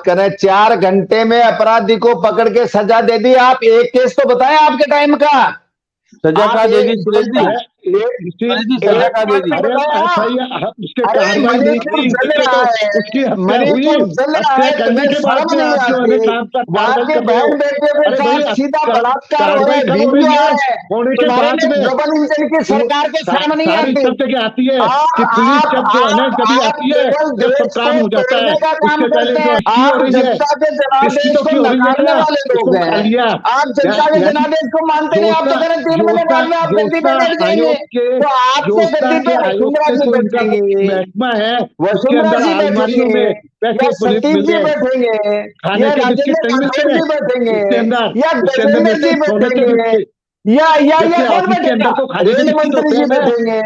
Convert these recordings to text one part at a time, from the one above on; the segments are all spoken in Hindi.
कर रहे हैं। 4 घंटे में अपराधी को पकड़ के सजा दे दी। आप एक केस तो बताएं आपके टाइम का। सजा का दे दी सुरेश जी, सजा का दे दी। उसके कार्रवाई नहीं की, उसकी हत्या हुई, हत्या करने के बाद में आप जो है काम पर कार्रवाई कर रहे हो। अरे भाई सीधा बलात्कार हो रहा कार्रवाई है, कब हो रही है? होने के बाद में डबल इंजन की सरकार के सामने नहीं सारी आती। शब्द क्या आती है कि पुलिस जब जो है ना जब आती है जब सब काम हो जाता है, उसके पहले जो हत्या हो रही है, किसकी तो क्यों हो रही है ना, उसको खा लिया। आप जनता के जनादेश को मानते नहीं, आप तो कह रहे 3 महीने बाद में आप गद्दी पे बैठ जाएंगे, तो आपसे गद्दी पे वसुंधरा जी बैठेंगे, महकमा है उसके वसुंधरा अंदर जी अलमारियों में या सतीश जी बैठेंगे, खाने या के बिस्किट राजेंद्र नहीं मिलते जी हैं बैठेंगे, उसके अंदर, या उसके अंदर गजेंद्र मिलते जी सोने के बैठेंगे, बिस्किट, या जैसे कौन ऑफिस के अंदर तो खाने के रेल बिस्किट मंत्री होते जी हैं ना। बैठेंगे।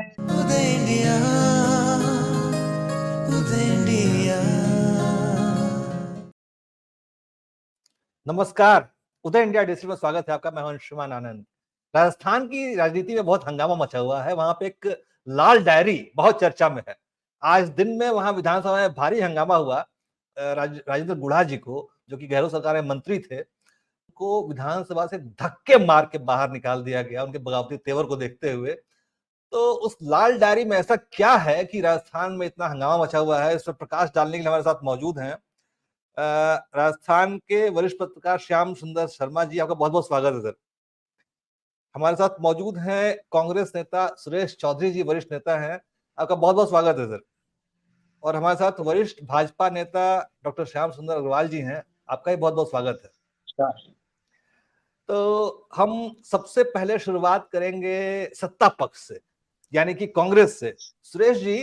नमस्कार, उदय इंडिया डिजिटल में स्वागत है आपका। मैं हूं अंशुमान आनंद। राजस्थान की राजनीति में बहुत हंगामा मचा हुआ है। वहां पे एक लाल डायरी बहुत चर्चा में है। आज दिन में वहां विधानसभा में भारी हंगामा हुआ। राजेंद्र गुढ़ा जी को, जो कि गहलोत सरकार में मंत्री थे, को विधानसभा से धक्के मार के बाहर निकाल दिया गया उनके बगावती तेवर को देखते हुए। तो उस लाल डायरी में ऐसा क्या है कि राजस्थान में इतना हंगामा मचा हुआ है? इस पर प्रकाश डालने के लिए हमारे साथ मौजूद हैं राजस्थान के वरिष्ठ पत्रकार श्याम सुंदर शर्मा जी। आपका बहुत बहुत स्वागत है सर। हमारे साथ मौजूद हैं कांग्रेस नेता सुरेश चौधरी जी, वरिष्ठ नेता हैं। आपका बहुत बहुत स्वागत है सर। और हमारे साथ वरिष्ठ भाजपा नेता डॉक्टर श्याम सुंदर अग्रवाल जी हैं। आपका भी बहुत बहुत स्वागत है। तो हम सबसे पहले शुरुआत करेंगे सत्ता पक्ष से, यानी कि कांग्रेस से। सुरेश जी,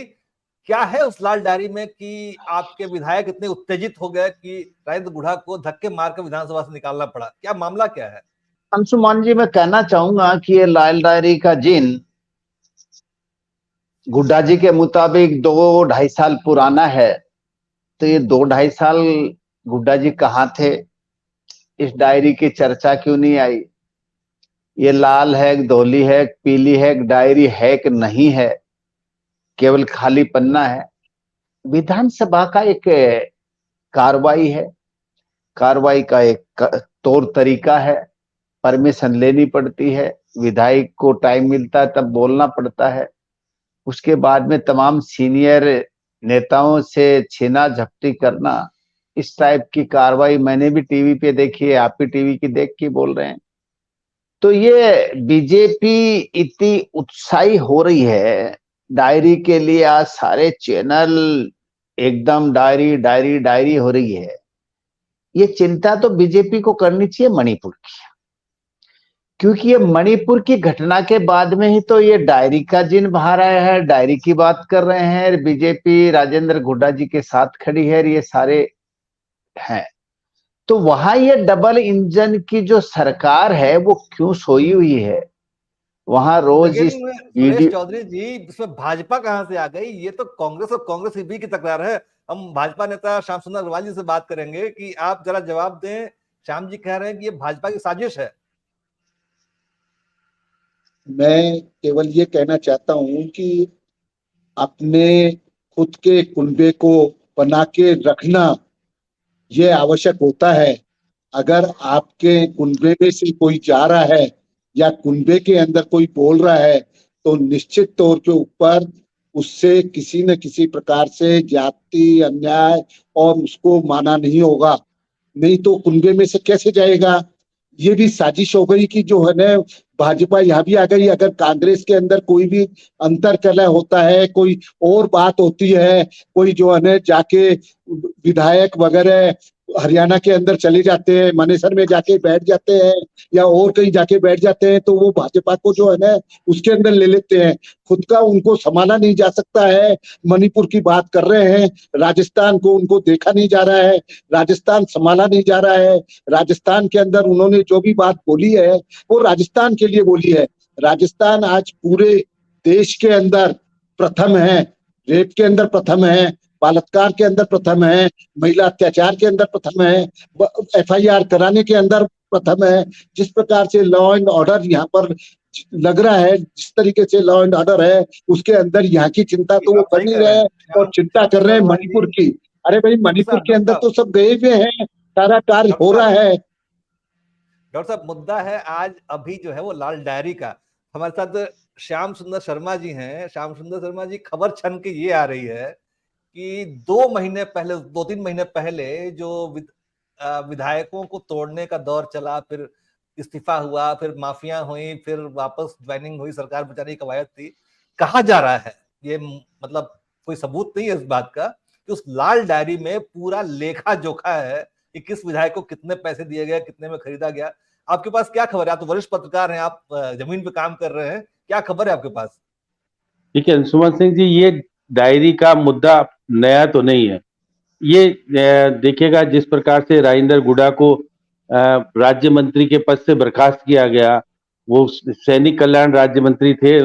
क्या है उस लाल डायरी में कि आपके विधायक इतने उत्तेजित हो गए कि राजेंद्र गुढ़ा को धक्के मारकर विधानसभा से निकालना पड़ा? क्या मामला क्या है? अंशुमान जी, मैं कहना चाहूंगा कि ये लाल डायरी का जिन गुड्डा जी के मुताबिक 2-2.5 साल पुराना है। तो ये 2-2.5 साल गुड्डा जी कहाँ थे? इस डायरी की चर्चा क्यों नहीं आई? ये लाल है, धोली है, पीली है, डायरी है कि नहीं है? केवल खाली पन्ना है। विधानसभा का एक कार्रवाई है, कार्रवाई का एक तौर तरीका है। परमिशन लेनी पड़ती है, विधायक को टाइम मिलता है तब बोलना पड़ता है। उसके बाद में तमाम सीनियर नेताओं से छीना झपटी करना, इस टाइप की कार्रवाई मैंने भी टीवी पे देखी है, आप भी टीवी की देख के बोल रहे हैं। तो ये बीजेपी इतनी उत्साही हो रही है डायरी के लिए। आज सारे चैनल एकदम डायरी डायरी डायरी हो रही है। ये चिंता तो बीजेपी को करनी चाहिए मणिपुर की, क्योंकि ये मणिपुर की घटना के बाद में ही तो ये डायरी का जिन बाहर आया है। डायरी की बात कर रहे हैं, बीजेपी राजेंद्र गुड्डा जी के साथ खड़ी है, ये सारे हैं। तो वहां ये डबल इंजन की जो सरकार है वो क्यों सोई हुई है? वहां रोज इस सुरेश चौधरी जी, इसमें भाजपा कहां से आ गई? ये तो कांग्रेस और कांग्रेस के बीच की तकरार है। हम भाजपा नेता श्याम सुंदर अग्रवाल जी से बात करेंगे कि आप जरा जवाब दें। श्याम जी कह रहे हैं कि ये भाजपा की साजिश है। मैं केवल ये कहना चाहता हूं कि अपने खुद के कुनबे को बना के रखना ये आवश्यक होता है। अगर आपके कुनबे में से कोई जा रहा है या कुनबे के अंदर कोई बोल रहा है तो निश्चित तौर के ऊपर उससे किसी न किसी प्रकार से जाति अन्याय और उसको माना नहीं होगा। नहीं तो कुनबे में से कैसे जाएगा? ये भी साजिश हो गई कि जो है ना भाजपा यहाँ भी आ गई। अगर कांग्रेस के अंदर कोई भी अंतर कलह होता है, कोई और बात होती है, कोई जो है ना जाके विधायक वगैरह हरियाणा के अंदर चले जाते हैं, मानेसर में जाके बैठ जाते हैं या और कहीं जाके बैठ जाते हैं, तो वो भाजपा को जो है ना उसके अंदर ले लेते हैं। खुद का उनको संभाला नहीं जा सकता है। मणिपुर की बात कर रहे हैं, राजस्थान को उनको देखा नहीं जा रहा है, राजस्थान संभाला नहीं जा रहा है। राजस्थान के अंदर उन्होंने जो भी बात बोली है वो राजस्थान के लिए बोली है। राजस्थान आज पूरे देश के अंदर प्रथम है, रेप के अंदर प्रथम है, बलात्कार के अंदर प्रथम है, महिला अत्याचार के अंदर प्रथम है, FIR कराने के अंदर प्रथम है। जिस प्रकार से लॉ एंड ऑर्डर यहाँ पर लग रहा है, जिस तरीके से लॉ एंड ऑर्डर है, उसके अंदर यहाँ की चिंता तो वो कर नहीं रहे और चिंता कर रहे हैं मणिपुर की। अरे भाई मणिपुर के अंदर तो सब गए हुए हैं, सारा कार्य हो रहा है। डॉक्टर साहब मुद्दा है आज अभी जो है वो लाल डायरी का। हमारे साथ श्याम सुंदर शर्मा जी हैं। श्याम सुंदर शर्मा जी, खबर छन के ये आ रही है कि 2-3 महीने पहले जो विधायकों को तोड़ने का दौर चला, फिर इस्तीफा हुआ, फिर माफिया हुई, फिर वापस ज्वाइनिंग हुई, सरकार बचाने की कवायद थी। कहा जा रहा है, ये मतलब कोई सबूत नहीं है इस बात का, कि उस लाल डायरी में पूरा लेखा जोखा है कि किस विधायक को कितने पैसे दिए गए, कितने में खरीदा गया। आपके पास क्या खबर है? आप तो वरिष्ठ पत्रकार हैं, आप जमीन पे काम कर रहे हैं, क्या खबर है आपके पास? ठीक है अंशुमन सिंह जी, ये डायरी का मुद्दा नया तो नहीं है। ये देखिएगा, जिस प्रकार से राजेंद्र गुडा को राज्य मंत्री के पद से बर्खास्त किया गया, वो सैनिक कल्याण राज्य मंत्री थे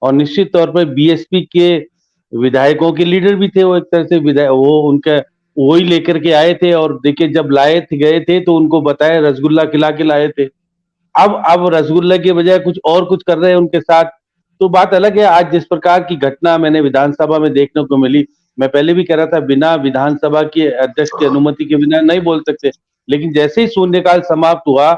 और निश्चित तौर पर बीएसपी के विधायकों के लीडर भी थे। वो एक तरह से विधायक, वो उनका वही लेकर के आए थे और देखिए जब गए थे तो उनको बताया, रसगुल्ला खिला के लाए थे। अब रसगुल्ला के बजाय कुछ कर रहे हैं उनके साथ, तो बात अलग है। आज जिस प्रकार की घटना मैंने विधानसभा में देखने को मिली, मैं पहले भी कह रहा था बिना विधानसभा के अध्यक्ष की अनुमति के बिना नहीं बोल सकते, लेकिन जैसे ही शून्यकाल समाप्त हुआ,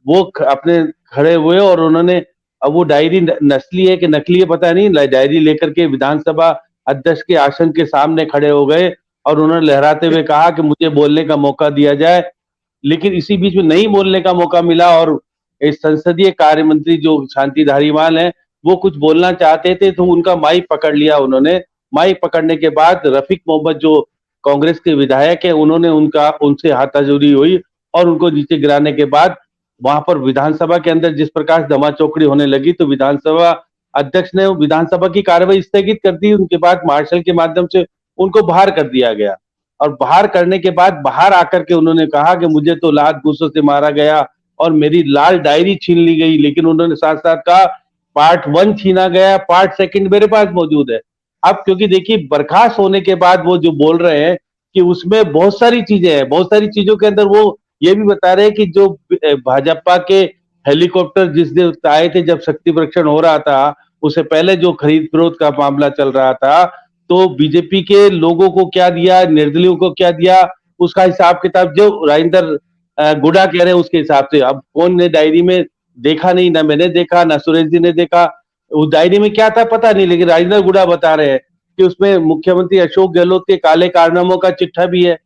वो अपने खड़े हुए और उन्होंने, अब वो डायरी नस्ली है कि नकली है पता नहीं, डायरी लेकर के विधानसभा अध्यक्ष के आसन के सामने खड़े हो गए और उन्होंने लहराते हुए कहा कि मुझे बोलने का मौका दिया जाए। लेकिन इसी बीच में नहीं बोलने का मौका मिला और इस संसदीय कार्य मंत्री जो शांति धारीवाल हैं, वो कुछ बोलना चाहते थे तो उनका माइक पकड़ लिया उन्होंने। माइक पकड़ने के बाद रफीक मोहम्मद जो कांग्रेस के विधायक है, उन्होंने उनसे हाथाजोड़ी हुई और उनको नीचे गिराने के बाद वहां पर विधानसभा के अंदर जिस प्रकार से दमा चौकड़ी होने लगी, तो विधानसभा अध्यक्ष ने विधानसभा की कार्रवाई स्थगित कर दी। उनके बाद मार्शल के माध्यम से उनको बाहर कर दिया गया और बाहर करने के बाद बाहर आकर के उन्होंने कहा कि मुझे तो लात घूंसों से मारा गया और मेरी लाल डायरी छीन ली गई। लेकिन उन्होंने साथ साथ कहा पार्ट 1 छीना गया, पार्ट 2 मेरे पास मौजूद है। अब क्योंकि देखिए बर्खास्त होने के बाद वो जो बोल रहे हैं कि उसमें बहुत सारी चीजें हैं, बहुत सारी चीजों के अंदर वो ये भी बता रहे हैं कि जो भाजपा के हेलीकॉप्टर जिस दिन आए थे, जब शक्ति परीक्षण हो रहा था, उससे पहले जो खरीद फरोख्त का मामला चल रहा था, तो बीजेपी के लोगों को क्या दिया, निर्दलियों को क्या दिया, उसका हिसाब किताब जो राजेंद्र गुडा कह रहे हैं उसके हिसाब से। अब कौन ने डायरी में देखा नहीं, ना मैंने देखा, ना सुरेश जी ने देखा, उस डायरी में क्या था पता नहीं, लेकिन राजेंद्र गुडा बता रहे हैं कि उसमें मुख्यमंत्री अशोक गहलोत के काले कारनामों का चिट्ठा भी है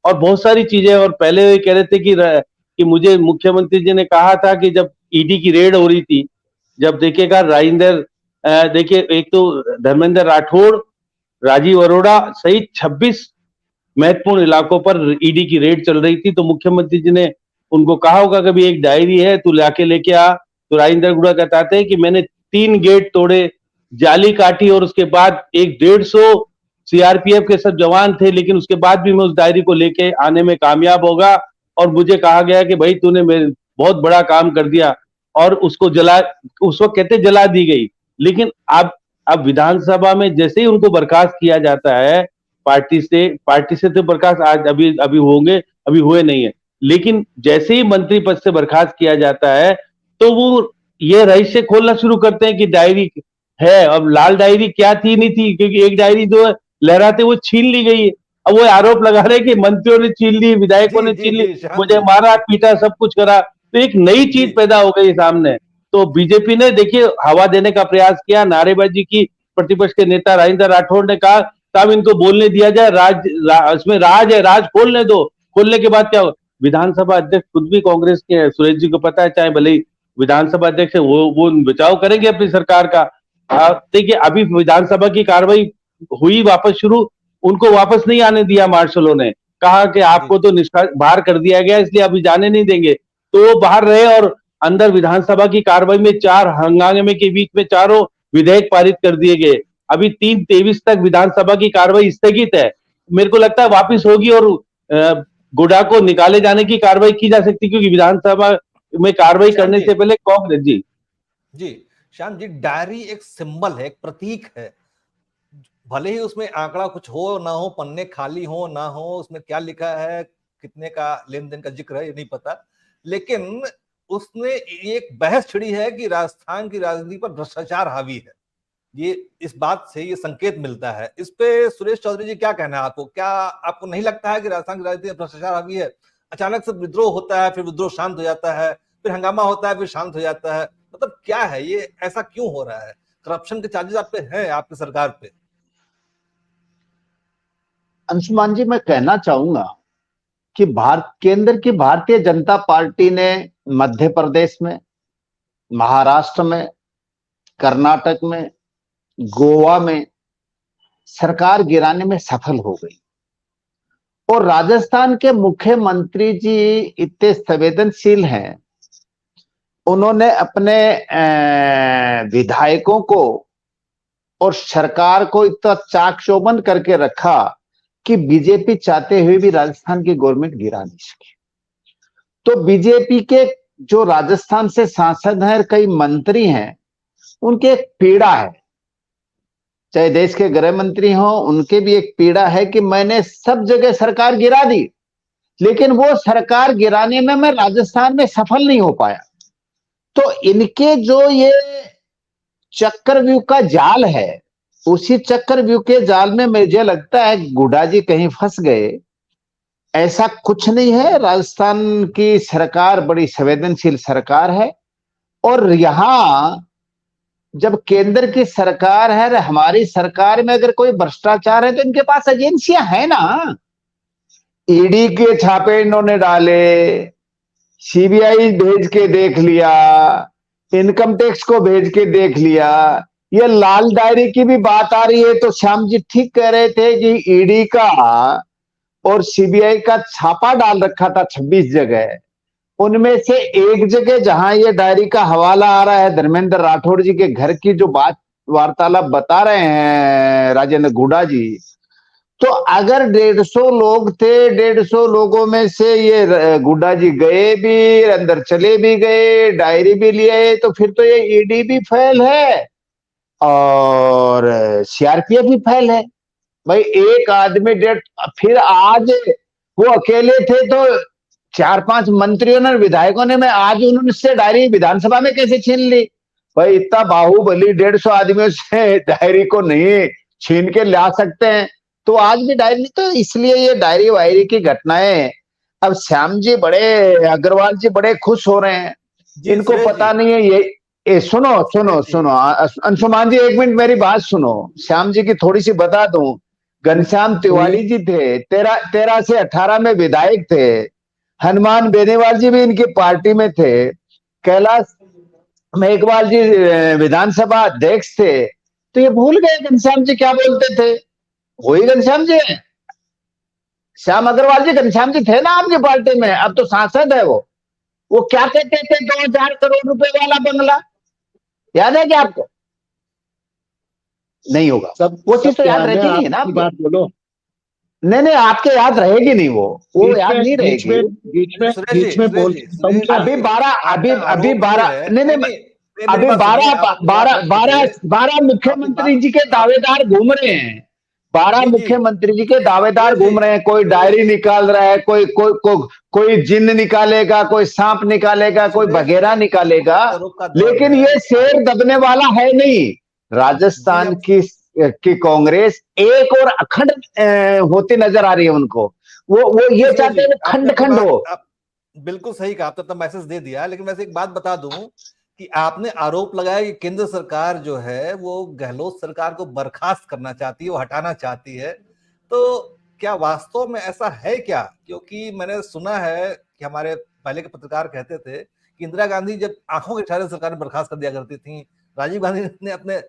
और बहुत सारी चीजें। और पहले कह रहे थे कि मुझे मुख्यमंत्री जी ने कहा था कि जब ईडी की रेड हो रही थी, जब देखिएगा राजेंद्र, देखिए एक तो धर्मेंद्र राठौड़, राजीव अरोड़ा सहित 26 महत्वपूर्ण इलाकों पर ईडी की रेड चल रही थी, तो मुख्यमंत्री जी ने उनको कहा होगा कभी एक डायरी है तू लाके लेके आ। तो राजेंद्र गुडा कहते हैं कि मैंने 3 गेट तोड़े, जाली काटी और उसके बाद 150 सीआरपीएफ के सब जवान थे, लेकिन उसके बाद भी मैं उस डायरी को लेके आने में कामयाब होगा और मुझे कहा गया कि भाई तूने बहुत बड़ा काम कर दिया और उसको उस वक्त कहते जला दी गई। लेकिन अब विधानसभा में जैसे ही उनको बर्खास्त किया जाता है पार्टी से तो बर्खास्त आज अभी अभी होंगे, अभी हुए नहीं है, लेकिन जैसे ही मंत्री पद से बर्खास्त किया जाता है तो वो ये रहस्य खोलना शुरू करते हैं कि डायरी है। अब लाल डायरी क्या थी नहीं थी, क्योंकि एक डायरी जो लहराते वो छीन ली गई है। अब वो आरोप लगा रहे हैं कि मंत्रियों ने छीन ली, विधायकों ने छीन ली, मुझे मारा पीटा सब कुछ करा, तो एक नई चीज पैदा हो गई सामने। तो बीजेपी ने देखिए हवा देने का प्रयास किया, नारेबाजी की। प्रतिपक्ष के नेता राजेंद्र राठौड़ ने कहा तब इनको बोलने दिया जाए, इसमें राज है, राज खोलने दो। खोलने के बाद क्या हो, विधानसभा अध्यक्ष खुद भी कांग्रेस के हैं, सुरेश जी को पता है, चाहे भले ही विधानसभा अध्यक्ष है, वो बचाव करेंगे अपनी सरकार का। देखिए अभी विधानसभा की कार्रवाई हुई वापस शुरू, उनको वापस नहीं आने दिया मार्शलों ने, कहा कि आपको तो बाहर कर दिया गया इसलिए अभी जाने नहीं देंगे, तो वो बाहर रहे और अंदर विधानसभा की कार्रवाई में 4 हंगामे के बीच में चारों विधेयक पारित कर दिए गए। अभी 3-23 तक विधानसभा की कार्रवाई स्थगित है। मेरे को लगता है वापस होगी और गुडा को निकाले जाने की कार्रवाई की जा सकती, क्योंकि विधानसभा में कार्रवाई करने से पहले कांग्रेस जी श्याम जी, डायरी एक सिंबल है, एक प्रतीक है। भले ही उसमें आंकड़ा कुछ हो ना हो, पन्ने खाली हो ना हो, उसमें क्या लिखा है, कितने का लेन देन का जिक्र है ये नहीं पता, लेकिन उसने एक बहस छिड़ी है कि राजस्थान की राजनीति पर भ्रष्टाचार हावी है। ये इस बात से ये संकेत मिलता है। इस पे सुरेश चौधरी जी क्या कहना है आपको? क्या आपको नहीं लगता है कि राजस्थान की राजनीति में भ्रष्टाचार हावी है? अचानक से विद्रोह होता है, फिर विद्रोह शांत हो जाता है, फिर हंगामा होता है, फिर शांत हो जाता है। मतलब क्या है ये, ऐसा क्यों हो रहा है? करप्शन के चार्जेस आप पे हैं, आपकी सरकार पे? अंशुमान जी, मैं कहना चाहूंगा कि केंद्र की भारतीय जनता पार्टी ने मध्य प्रदेश में, महाराष्ट्र में, कर्नाटक में, गोवा में सरकार गिराने में सफल हो गई। और राजस्थान के मुख्यमंत्री जी इतने संवेदनशील हैं, उन्होंने अपने विधायकों को और सरकार को इतना चाक चौबंद करके रखा कि बीजेपी चाहते हुए भी राजस्थान की गवर्नमेंट गिरा नहीं सकी। तो बीजेपी के जो राजस्थान से सांसद हैं, कई मंत्री हैं, उनकी एक पीड़ा है, चाहे देश के गृह मंत्री हो, उनके भी एक पीड़ा है कि मैंने सब जगह सरकार गिरा दी, लेकिन वो सरकार गिराने में मैं राजस्थान में सफल नहीं हो पाया। तो इनके जो ये चक्रव्यूह का जाल है, उसी चक्रव्यूह के जाल में मुझे लगता है गुड्डा जी कहीं फंस गए। ऐसा कुछ नहीं है, राजस्थान की सरकार बड़ी संवेदनशील सरकार है। और यहां जब केंद्र की सरकार है, हमारी सरकार में अगर कोई भ्रष्टाचार है तो इनके पास एजेंसियां हैं ना। ईडी के छापे इन्होंने डाले, सीबीआई भेज के देख लिया, इनकम टैक्स को भेज के देख लिया। ये लाल डायरी की भी बात आ रही है, तो श्याम जी ठीक कह रहे थे कि ईडी का और सीबीआई का छापा डाल रखा था 26 जगह। उनमें से एक जगह जहां ये डायरी का हवाला आ रहा है, धर्मेंद्र राठौड़ जी के घर की जो बात वार्तालाप बता रहे हैं राजेंद्र गुड्डा जी, तो अगर 150 लोग थे, 150 लोगों में से ये गुड्डा जी गए भी, अंदर चले भी गए, डायरी भी लिए, तो फिर तो ये ईडी भी फेल है और सीआरपीएफ भी फेल है। भाई एक आदमी फिर आज वो अकेले थे तो 4-5 मंत्रियों ने, विधायकों ने, मैं आज उनसे डायरी विधानसभा में कैसे छीन ली? भाई इतना बाहुबली 150 आदमियों से डायरी को नहीं छीन के ला सकते हैं, तो आज भी डायरी नहीं। तो इसलिए ये डायरी वायरी की घटनाएं, अब श्याम जी बड़े, अग्रवाल जी बड़े खुश हो रहे हैं, इनको पता नहीं है ये सुनो अंशुमान जी, एक मिनट मेरी बात सुनो, श्याम जी की थोड़ी सी बता दूं। घनश्याम तिवारी जी थे, 13 से 18 में विधायक थे। हनुमान बेनीवाल जी भी इनकी पार्टी में थे। कैलाश मेघवाल जी विधानसभा अध्यक्ष थे। तो ये भूल गए घनश्याम जी क्या बोलते थे? वही घनश्याम जी है, श्याम अग्रवाल जी घनश्याम जी थे ना आपकी पार्टी में, अब तो सांसद है वो क्या कहते थे? 2000 करोड़ रुपए वाला बंगला, याद है क्या आपको? नहीं होगा, वो चीज तो याद रहती नहीं है ना आपकी। बात बोलो। नहीं, आपके याद रहेगी नहीं, वो याद नहीं रहेगी। बीच में बोल, अभी 12 मुख्यमंत्री जी के दावेदार घूम रहे हैं, 12 मुख्यमंत्री जी के दावेदार घूम रहे हैं। कोई डायरी निकाल रहा है, कोई जिन्न निकालेगा, कोई सांप निकालेगा, कोई बघेरा निकालेगा, लेकिन ये शेर दबने वाला है नहीं। राजस्थान की कांग्रेस एक और अखंड होती नजर आ रही है उनको। वो ये चाहते हैं खंड खंड हो। बिल्कुल सही कहा, आपने तो मैसेज दे दिया। लेकिन वैसे एक बात बता दूं कि आपने आरोप लगाया कि केंद्र सरकार जो है वो गहलोत सरकार को बर्खास्त करना चाहती है, वो हटाना चाहती है। तो क्या वास्तव में ऐसा है क्या? क्योंकि मैंने सुना है कि हमारे पहले के पत्रकार कहते थे कि इंदिरा गांधी जब आंखों के इशारे सरकार बर्खास्त कर दिया करती थी, राजीव गांधी ने अपने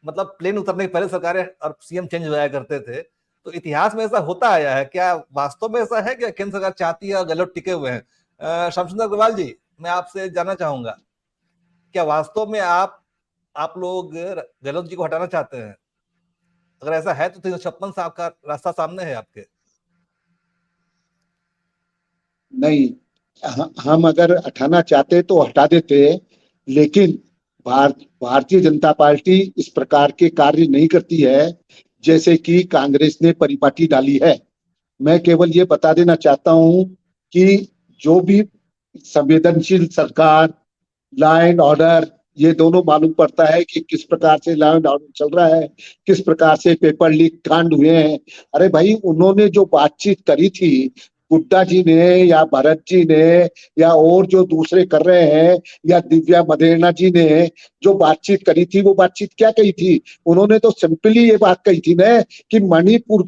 मतलब प्लेन उतरने के पहले सरकारें और सीएम चेंज हो जाया करते थे। तो इतिहास में ऐसा होता आया है, क्या वास्तव में ऐसा है कि केंद्र सरकार चाहती है और गहलोत टिके हुए हैं? श्याम सुंदर अग्रवाल जी, मैं आपसे जानना चाहूंगा, क्या वास्तव में आप लोग गहलोत जी को हटाना चाहते हैं? अगर ऐसा है तो 356 से आपका रास्ता सामने है आपके। नहीं, हम अगर हटाना चाहते तो हटा देते, लेकिन भारतीय जनता पार्टी इस प्रकार के कार्य नहीं करती है जैसे कि कांग्रेस ने परिपाटी डाली है। मैं केवल ये बता देना चाहता हूं कि जो भी संवेदनशील सरकार, लॉ एंड ऑर्डर, ये दोनों मालूम पड़ता है कि किस प्रकार से लॉ एंड ऑर्डर चल रहा है, किस प्रकार से पेपर लीक कांड हुए हैं। अरे भाई, उन्होंने जो बातचीत करी थी गुड्डा जी ने या भरत जी ने या और जो दूसरे कर रहे हैं या दिव्या मदेरणा जी ने जो बातचीत करी थी, वो बातचीत क्या कही थी? उन्होंने तो सिंपली ये बात कही थी ना कि मणिपुर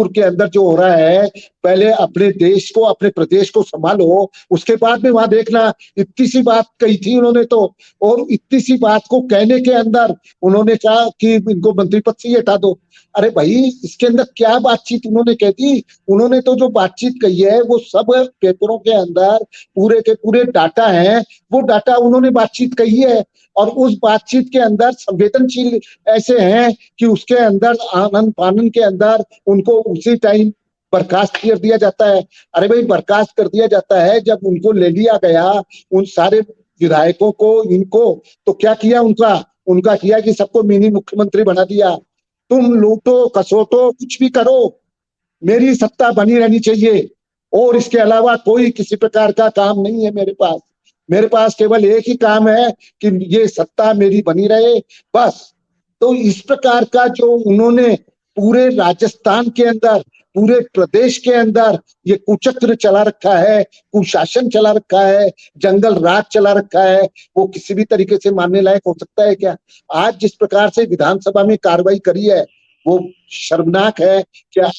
के अंदर जो हो रहा है, पहले अपने देश को, अपने प्रदेश को संभालो, उसके बाद में वहां देखना। इतनी सी बात कही थी उन्होंने तो। और इतनी सी बात को कहने के अंदर उन्होंने कहा कि इनको मंत्री पद से ही हटा दो। अरे भाई, इसके अंदर क्या बातचीत उन्होंने कही थी? उन्होंने तो जो बातचीत कही है वो सब पेपरों के अंदर पूरे के पूरे डाटा है, वो डाटा उन्होंने बातचीत कही है। और उस बातचीत के अंदर संवेदनशील ऐसे हैं कि उसके अंदर आनंद फानन के अंदर उनको उसी टाइम बर्खास्त कर दिया जाता है। अरे भाई, बर्खास्त कर दिया जाता है जब उनको ले लिया गया, उन सारे विधायकों को, इनको तो क्या किया उनका किया कि सबको मिनी मुख्यमंत्री बना दिया। तुम लूटो खसोटो कुछ भी करो, मेरी सत्ता बनी रहनी चाहिए, और इसके अलावा कोई किसी प्रकार का काम नहीं है मेरे पास केवल एक ही काम है कि ये सत्ता मेरी बनी रहे, बस। तो इस प्रकार का जो उन्होंने पूरे राजस्थान के अंदर, पूरे प्रदेश के अंदर ये कुचक्र चला रखा है, कुशासन चला रखा है, जंगल राज चला रखा है, वो किसी भी तरीके से मानने लायक हो सकता है क्या? आज जिस प्रकार से विधानसभा में कार्रवाई करी है वो शर्मनाक है। क्या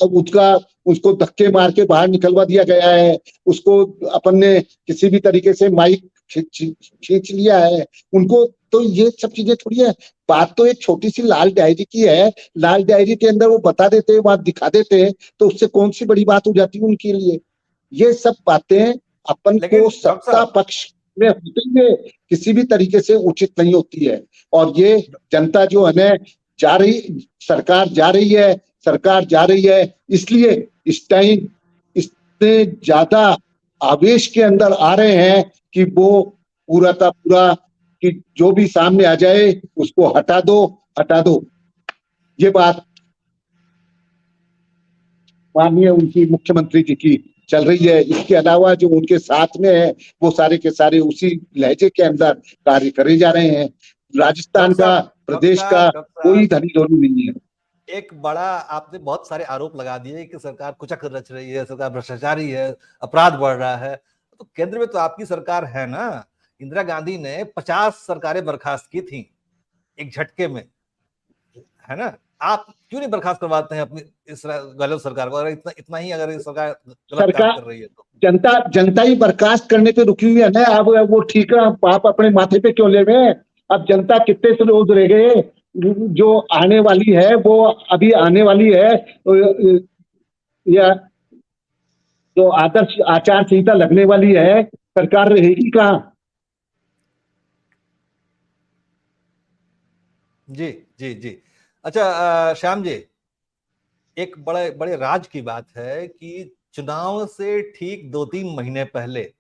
उसको धक्के मार के बाहर निकलवा दिया गया है, उसको अपन ने किसी भी तरीके से माइक खींच लिया है उनको। तो ये सब चीजें थोड़ी है। बात तो एक छोटी सी लाल डायरी की है, लाल डायरी के अंदर वो बता देते, वहां दिखा देते, तो उससे कौन सी बड़ी बात हो जाती है उनके लिए? ये सब बातें अपन को सत्ता पक्ष में होते हुए किसी भी तरीके से उचित नहीं होती है। और ये जनता जो है ना, सरकार जा रही है, इसलिए इस टाइम इतने ज्यादा आवेश के अंदर आ रहे हैं कि वो पूरा का पूरा कि जो भी सामने आ जाए उसको हटा दो। ये बात माननीय उनकी मुख्यमंत्री जी की चल रही है। इसके अलावा जो उनके साथ में है वो सारे के सारे उसी लहजे के अंदर कार्य करे जा रहे हैं। राजस्थान का, प्रदेश का कोई धनी धोनी नहीं है। एक बड़ा आपने बहुत सारे आरोप लगा दिए कि सरकार कुचक्र रच रही है, सरकार भ्रष्टाचारी है, अपराध बढ़ रहा है। तो केंद्र में तो आपकी सरकार है ना। इंदिरा गांधी ने 50 सरकारें बर्खास्त की थी एक झटके में, है ना। आप क्यों नहीं बर्खास्त करवाते हैं अपनी इस गलत सरकार को? अगर इतना ही अगर सरकार गलत काम कर रही है तो जनता ही बर्खास्त करने पे रुकी हुई है ना। अब वो ठीक है, आप अपने माथे पे क्यों ले रहे हैं? अब जनता कितने से रोज रह गए, जो आने वाली है वो अभी आने वाली है, या जो आदर्श आचार संहिता लगने वाली है, सरकार रहेगी कहाँ? जी जी जी। अच्छा श्याम जी, एक बड़े राज की बात है कि चुनाव से ठीक 2-3 महीने पहले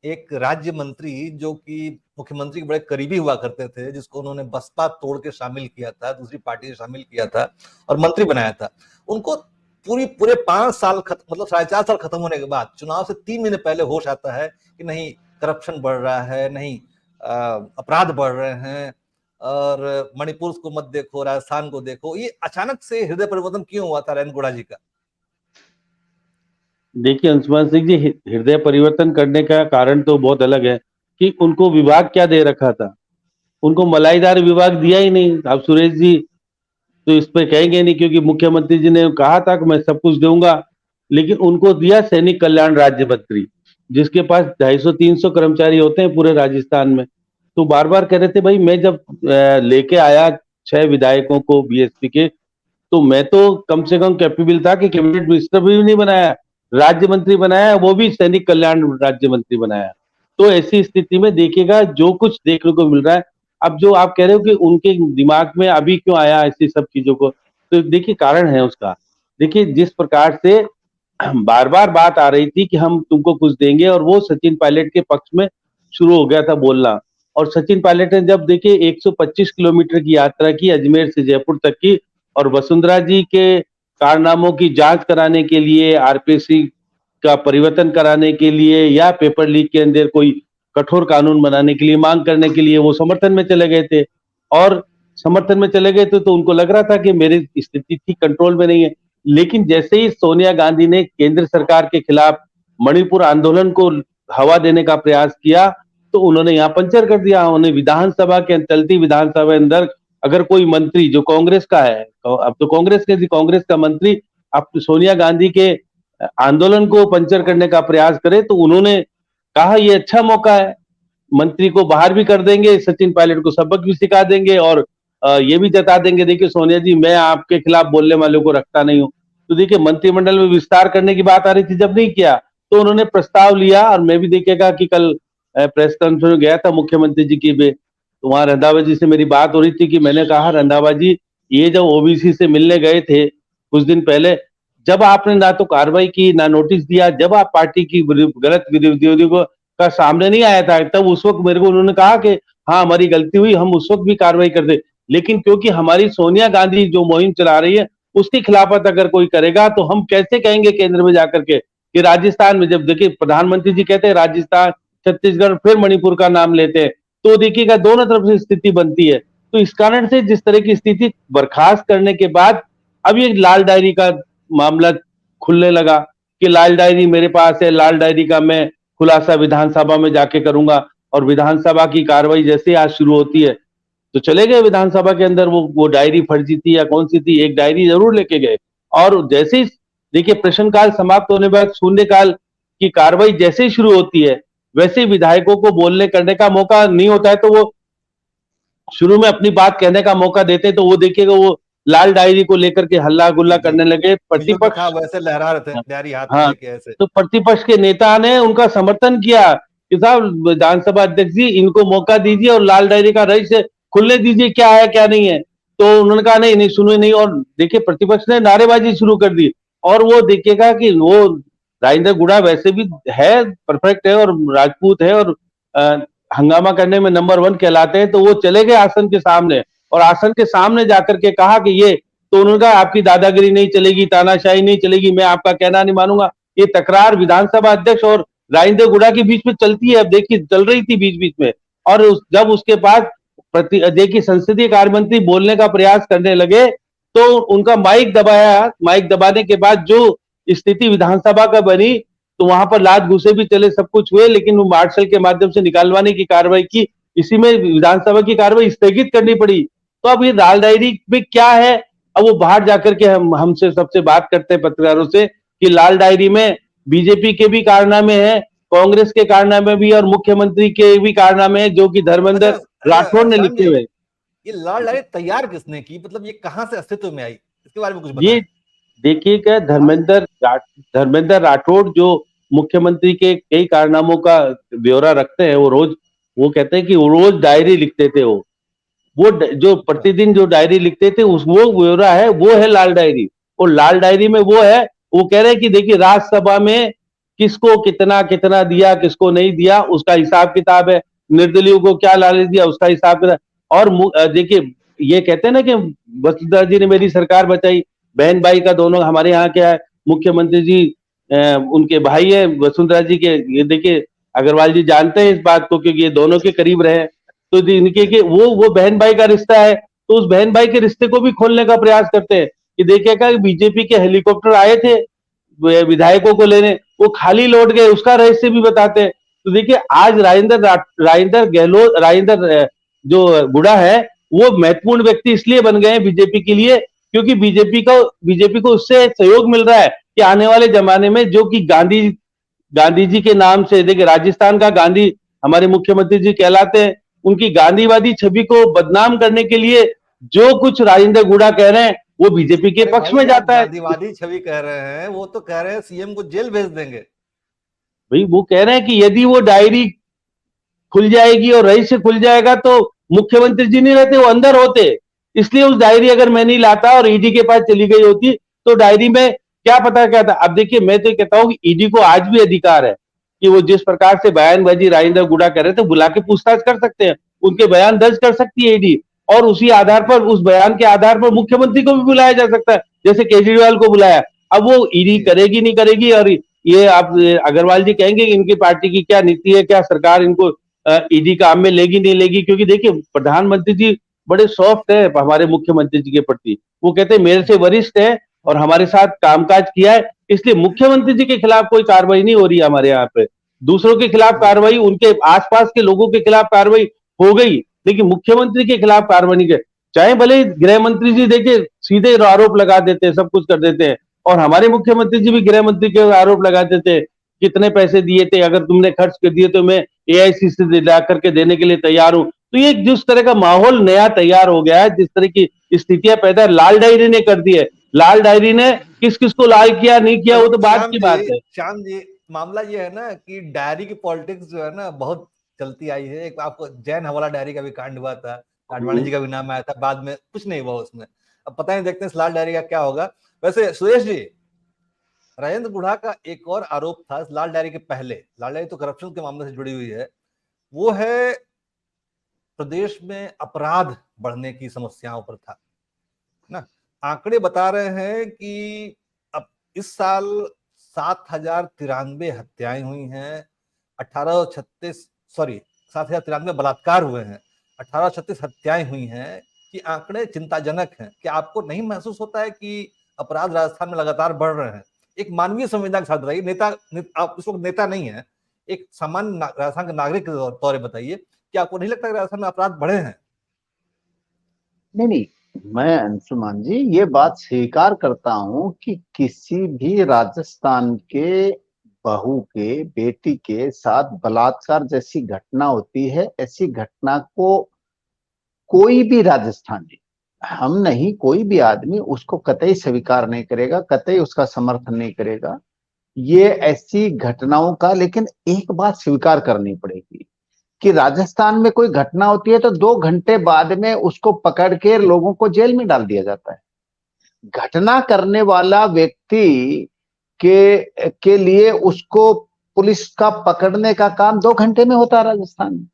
एक राज्य मंत्री जो कि मुख्यमंत्री के बड़े करीबी हुआ करते थे, जिसको उन्होंने बसपा तोड़ के शामिल किया था, दूसरी पार्टी से शामिल किया था और मंत्री बनाया था, उनको पूरे 5 साल मतलब 4.5 साल खत्म होने के बाद चुनाव से 3 महीने पहले होश आता है कि नहीं, करप्शन बढ़ रहा है, नहीं अपराध बढ़ रहे हैं, और मणिपुर को मत देखो, राजस्थान को देखो। ये अचानक से हृदय परिवर्तन क्यों हुआ था रैन गुड़ा जी का? देखिए अंशुमान सिंह जी, हृदय परिवर्तन करने का कारण तो बहुत अलग है कि उनको विभाग क्या दे रखा था। उनको मलाईदार विभाग दिया ही नहीं। अब सुरेश जी तो इस पे कहेंगे नहीं, क्योंकि मुख्यमंत्री जी ने कहा था कि मैं सब कुछ दूंगा, लेकिन उनको दिया सैनिक कल्याण राज्य मंत्री, जिसके पास 250-300 कर्मचारी होते हैं पूरे राजस्थान में। तो बार बार कह रहे थे, भाई मैं जब लेके आया 6 विधायकों को बीएसपी के, तो मैं तो कम से कम कैपेबल था कि कैबिनेट मिनिस्टर भी नहीं बनाया, राज्य मंत्री बनाया, वो भी सैनिक कल्याण राज्य मंत्री बनाया। तो ऐसी स्थिति में देखिएगा जो कुछ देखने को मिल रहा है। अब जो आप कह रहे हो कि उनके दिमाग में अभी क्यों आया ऐसी सब चीजों को, तो देखिए कारण है उसका। देखिए जिस प्रकार से बार बार बात आ रही थी कि हम तुमको कुछ देंगे, और वो सचिन पायलट के पक्ष में शुरू हो गया था बोलना। और सचिन पायलट ने जब देखिए 125 किलोमीटर की यात्रा की अजमेर से जयपुर तक की, और वसुंधरा जी के कारनामों की जांच कराने के लिए, आरपीसी का परिवर्तन कराने के लिए, या पेपर लीक के अंदर कोई कठोर कानून बनाने के लिए मांग करने के लिए वो समर्थन में चले गए थे, और समर्थन में चले गए थे तो उनको लग रहा था कि मेरी स्थिति ठीक कंट्रोल में नहीं है। लेकिन जैसे ही सोनिया गांधी ने केंद्र सरकार के खिलाफ मणिपुर आंदोलन को हवा देने का प्रयास किया, तो उन्होंने यहाँ पंचर कर दिया। उन्हें विधानसभा के चलती विधानसभा के अंदर अगर कोई मंत्री जो कांग्रेस का है, अब तो कांग्रेस का मंत्री अब सोनिया गांधी के आंदोलन को पंचर करने का प्रयास करे, तो उन्होंने कहा ये अच्छा मौका है, मंत्री को बाहर भी कर देंगे, सचिन पायलट को सबक भी सिखा देंगे, और ये भी जता देंगे देखिए सोनिया जी मैं आपके खिलाफ बोलने वालों को रखता नहीं हूं। तो देखिए मंत्रिमंडल में विस्तार करने की बात आ रही थी, जब नहीं किया तो उन्होंने प्रस्ताव लिया। और मैं भी देखिएगा कि कल प्रेस कॉन्फ्रेंस में गया था मुख्यमंत्री जी की भी, तो वहां रंधावा जी से मेरी बात हो रही थी कि मैंने कहा रंधावा जी ये जब ओबीसी से मिलने गए थे कुछ दिन पहले, जब आपने ना तो कार्रवाई की ना नोटिस दिया, जब आप पार्टी की गलत गतिविधियों को का सामने नहीं आया था, तब उस वक्त मेरे को उन्होंने कहा कि हाँ हमारी गलती हुई, हम उस वक्त भी कार्रवाई कर दे। लेकिन क्योंकि हमारी सोनिया गांधी जो मुहिम चला रही है उसकी खिलाफत अगर कोई करेगा तो हम कैसे कहेंगे केंद्र में जाकर के कि राजस्थान में, जब देखिए प्रधानमंत्री जी कहते हैं राजस्थान छत्तीसगढ़ फिर मणिपुर का नाम लेते हैं, तो देखिएगा दोनों तरफ से स्थिति बनती है। तो इस कारण से जिस तरह की स्थिति बर्खास्त करने के बाद अब ये लाल डायरी का मामला खुलने लगा कि लाल डायरी मेरे पास है, लाल डायरी का मैं खुलासा विधानसभा में जाके करूंगा। और विधानसभा की कार्रवाई जैसे आज शुरू होती है तो चले गए विधानसभा के अंदर, वो डायरी फर्जी थी या कौन सी थी, एक डायरी जरूर लेके गए। और जैसे ही देखिए प्रश्नकाल समाप्त होने के बाद शून्यकाल की कार्रवाई जैसे ही शुरू होती है, वैसे ही विधायकों को बोलने करने का मौका नहीं होता है, तो वो शुरू में अपनी बात कहने का मौका देते, तो वो देखिएगा वो लाल डायरी को लेकर के हल्ला गुल्ला करने लगे। प्रतिपक्ष वैसे लहरा रहे थे डायरी हाथ में हाँ, लेके ऐसे। तो प्रतिपक्ष के नेता ने उनका समर्थन किया कि साहब विधानसभा अध्यक्ष जी इनको मौका दीजिए और लाल डायरी का रजिस्टर खुलने दीजिए, क्या है क्या नहीं है। तो उन्होंने कहा नहीं नहीं सुनो नहीं, और देखिए प्रतिपक्ष ने नारेबाजी शुरू कर दी। और वो देखिएगा कि वो राजेंद्र गुड़ा वैसे भी है परफेक्ट है और राजपूत है और हंगामा करने में नंबर 1 कहलाते हैं, तो वो चले गए आसन के सामने और आसन के सामने जाकर के कहा कि ये, तो उन्होंने कहा आपकी दादागिरी नहीं चलेगी, तानाशाही नहीं चलेगी, मैं आपका कहना नहीं मानूंगा। ये तकरार विधानसभा अध्यक्ष और राजेंद्र गुड़ा के बीच में चलती है, अब देखिए चल रही थी बीच बीच में। और जब उसके बाद देखिए संसदीय कार्य मंत्री बोलने का प्रयास करने लगे तो उनका माइक दबाया, माइक दबाने के बाद जो स्थिति विधानसभा का बनी, तो वहां पर लात घूसे भी चले, सब कुछ हुए, लेकिन वो मार्शल के माध्यम से निकालवाने की कार्रवाई की। इसी में विधानसभा की कार्रवाई स्थगित करनी पड़ी। तो अब ये लाल डायरी में क्या है, अब वो बाहर जाकर के हमसे सबसे बात करते हैं पत्रकारों से कि लाल डायरी में बीजेपी के भी कारनामे हैं, कांग्रेस के कारनामे भी और मुख्यमंत्री के भी कारनामे हैं, जो कि धर्मेंद्र राठौड़ ने लिखे हुए। ये लाल डायरी तैयार किसने की, मतलब ये कहां से अस्तित्व में आई, इसके बारे में कुछ बताएं। ये देखिए क्या धर्मेंद्र राठौड़ जो मुख्यमंत्री के कई कारनामों का ब्यौरा रखते हैं, वो रोज वो कहते हैं कि वो रोज डायरी लिखते थे। वो जो प्रतिदिन जो डायरी लिखते थे उस वो ब्यौरा है, वो है लाल डायरी। और लाल डायरी में वो है, वो कह रहे हैं कि देखिए राज्यसभा में किसको कितना कितना दिया, किसको नहीं दिया, उसका हिसाब किताब है, निर्दलीयों को क्या लालच दिया उसका हिसाब किताब। और देखिए ये कहते हैं ना कि वसुंधरा जी ने मेरी सरकार बचाई, बहन भाई का दोनों हमारे यहाँ क्या है, मुख्यमंत्री जी उनके भाई है वसुंधरा जी के। ये देखिए अग्रवाल जी जानते हैं इस बात को क्योंकि ये दोनों के करीब रहे, तो इनके के वो बहन भाई का रिश्ता है, तो उस बहन भाई के रिश्ते को भी खोलने का प्रयास करते हैं कि देखिएगा बीजेपी के हेलीकॉप्टर आए थे विधायकों को लेने, वो खाली लौट गए, उसका रहस्य भी बताते हैं। तो देखिए आज राजेंद्र जो गुड़ा है वो महत्वपूर्ण व्यक्ति इसलिए बन गए हैं बीजेपी के लिए क्योंकि बीजेपी को उससे सहयोग मिल रहा है कि आने वाले जमाने में जो कि गांधी जी के नाम से, देखिए राजस्थान का गांधी हमारे मुख्यमंत्री जी कहलाते हैं, उनकी गांधीवादी छवि को बदनाम करने के लिए जो कुछ राजेंद्र गुड़ा कह रहे हैं वो बीजेपी के पक्ष में जाता है। गांधीवादी छवि कह रहे हैं, वो तो कह रहे हैं सीएम को जेल भेज देंगे। भाई वो कह रहे हैं कि यदि वो डायरी खुल जाएगी और रजिस्टर खुल जाएगा तो मुख्यमंत्री जी नहीं रहते, वो अंदर होते, इसलिए उस डायरी अगर मैं नहीं लाता और ईडी के पास चली गई होती तो डायरी में क्या पता क्या था। अब देखिए मैं तो कहता हूं कि ईडी को आज भी अधिकार है कि वो जिस प्रकार से बयानबाजी राजेंद्र गुड़ा कर रहे थे बुला के पूछताछ कर सकते हैं, उनके बयान दर्ज कर सकती है ईडी, और उसी आधार पर, उस बयान के आधार पर मुख्यमंत्री को भी बुलाया जा सकता है, जैसे केजरीवाल को बुलाया। अब वो ईडी करेगी नहीं करेगी, और ये आप अग्रवाल जी कहेंगे कि इनकी पार्टी की क्या नीति है, क्या सरकार इनको ईडी काम में लेगी नहीं लेगी, क्योंकि देखिए प्रधानमंत्री जी बड़े सॉफ्ट है हमारे मुख्यमंत्री जी के प्रति। वो कहते हैं मेरे से वरिष्ठ है और हमारे साथ कामकाज किया है, इसलिए मुख्यमंत्री जी के खिलाफ कोई कार्रवाई नहीं हो रही है हमारे यहाँ पे। दूसरों के खिलाफ कार्रवाई, उनके आसपास के लोगों के खिलाफ कार्रवाई हो गई, लेकिन मुख्यमंत्री के खिलाफ कार्रवाई नहीं कर। चाहे भले ही गृह मंत्री जी देखिए सीधे आरोप लगा देते हैं, सब कुछ कर देते हैं, और हमारे मुख्यमंत्री जी भी गृह मंत्री के आरोप लगा देते हैं, कितने पैसे दिए थे, अगर तुमने खर्च कर दिए तो मैं एआईसी से दिला करके देने के लिए तैयार हूं। तो ये जिस तरह का माहौल नया तैयार हो गया है, जिस तरह की स्थितियां पैदा लाल डायरी ने कर दी है, लाल डायरी ने किस किस को लाल किया नहीं किया वो तो बात की बात है। श्याम जी, मामला ये है ना कि डायरी की पॉलिटिक्स जो है ना बहुत चलती आई है। एक आपको जैन हवाला डायरी का भी कांड हुआ था, आडवाणी जी का भी नाम आया था, बाद में कुछ नहीं हुआ उसमें। अब पता नहीं, देखते हैं इस लाल डायरी का क्या होगा। वैसे सुरेश जी, राजेंद्र गुढ़ा का एक और आरोप था इस लाल डायरी के पहले, लाल डायरी तो करप्शन के मामले से जुड़ी हुई है, वो है प्रदेश में अपराध बढ़ने की समस्याओं पर था ना। आंकड़े बता रहे हैं कि अब इस साल 7,093 हत्याएं हुई हैं, 7,093 बलात्कार हुए हैं, 1836 हत्याएं हुई हैं। कि आंकड़े चिंताजनक हैं। क्या आपको नहीं महसूस होता है कि अपराध राजस्थान में लगातार बढ़ रहे हैं? एक मानवीय संवेदना के साथ बताइए, आप इस वक्त नेता नहीं है, एक सामान्य राजस्थान के नागरिक के तौर पर बताइए, क्या आपको नहीं लगता कि राजस्थान में अपराध बढ़े हैं? नहीं, मैं अंशुमान जी ये बात स्वीकार करता हूं कि किसी भी राजस्थान के बहू के, बेटी के साथ बलात्कार जैसी घटना होती है, ऐसी घटना को कोई भी राजस्थानी, हम नहीं, कोई भी आदमी उसको कतई स्वीकार नहीं करेगा, कतई उसका समर्थन नहीं करेगा ये ऐसी घटनाओं का। लेकिन एक बात स्वीकार करनी पड़ेगी कि राजस्थान में कोई घटना होती है तो 2 घंटे बाद में उसको पकड़ के लोगों को जेल में डाल दिया जाता है। घटना करने वाला व्यक्ति के लिए उसको पुलिस का पकड़ने का काम 2 घंटे में होता है राजस्थान में।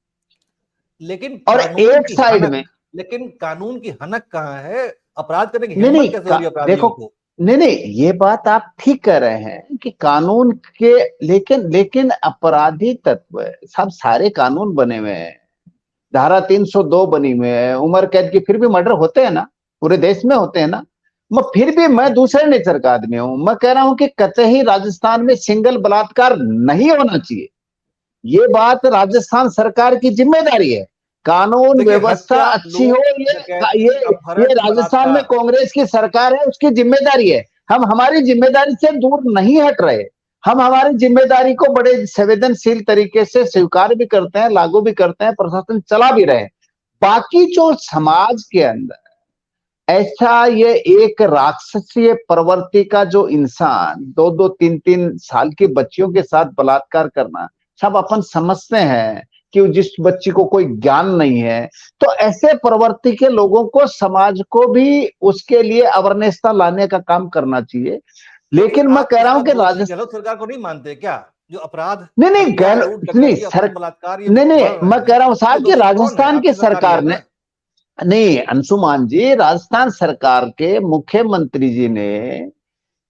लेकिन और एक साइड में, लेकिन कानून की हनक कहाँ है? अपराध करने की नहीं हिम्मत कैसे हो रही है अपराधियों को? नहीं, ये बात आप ठीक कह रहे हैं कि कानून के, लेकिन अपराधी तत्व सब सारे कानून बने हुए हैं, धारा 302 बनी हुई है, उम्र कैद की, फिर भी मर्डर होते हैं ना, पूरे देश में होते हैं ना। मैं दूसरे नेचर का आदमी हूं, मैं कह रहा हूं कि कतई राजस्थान में सिंगल बलात्कार नहीं होना चाहिए। ये बात राजस्थान सरकार की जिम्मेदारी है, कानून व्यवस्था अच्छी हो, ये राजस्थान में कांग्रेस की सरकार है, उसकी जिम्मेदारी है। हम हमारी जिम्मेदारी से दूर नहीं हट रहे, हम हमारी जिम्मेदारी को बड़े संवेदनशील तरीके से स्वीकार भी करते हैं, लागू भी करते हैं, प्रशासन चला भी रहे हैं। बाकी जो समाज के अंदर ऐसा ये एक राक्षसीय प्रवृत्ति का जो इंसान 2-2, 3-3 साल की बच्चियों के साथ बलात्कार करना, सब अपन समझते हैं कि जिस बच्ची को कोई ज्ञान नहीं है, तो ऐसे प्रवृत्ति के लोगों को, समाज को भी उसके लिए अवेयरनेस लाने का काम करना चाहिए। लेकिन मैं कह रहा हूं कि राजस्थान सरकार को नहीं मानते क्या जो अपराध? नहीं, मैं कह रहा हूं साहब कि राजस्थान की सरकार ने, नहीं अंशुमान जी, राजस्थान सरकार के मुख्यमंत्री जी ने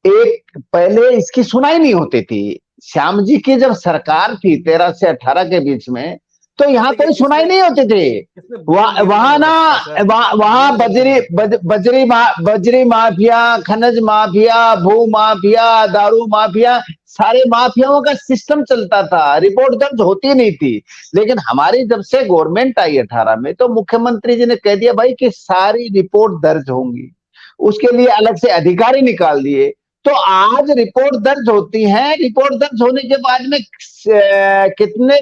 एक, पहले इसकी सुनाई नहीं होती थी। श्याम जी की जब सरकार थी 13 से 18 के बीच में, तो यहाँ कोई सुनाई नहीं होती थी। वहां बजरी माफिया, खनिज माफिया, भू माफिया, दारू माफिया, सारे माफियाओं का सिस्टम चलता था, रिपोर्ट दर्ज होती नहीं थी। लेकिन हमारी जब से गवर्नमेंट आई 18 में, तो मुख्यमंत्री जी ने कह दिया भाई कि सारी रिपोर्ट दर्ज होंगी, उसके लिए अलग से अधिकारी निकाल दिए। तो आज रिपोर्ट दर्ज होती है, रिपोर्ट दर्ज होने के बाद में कितने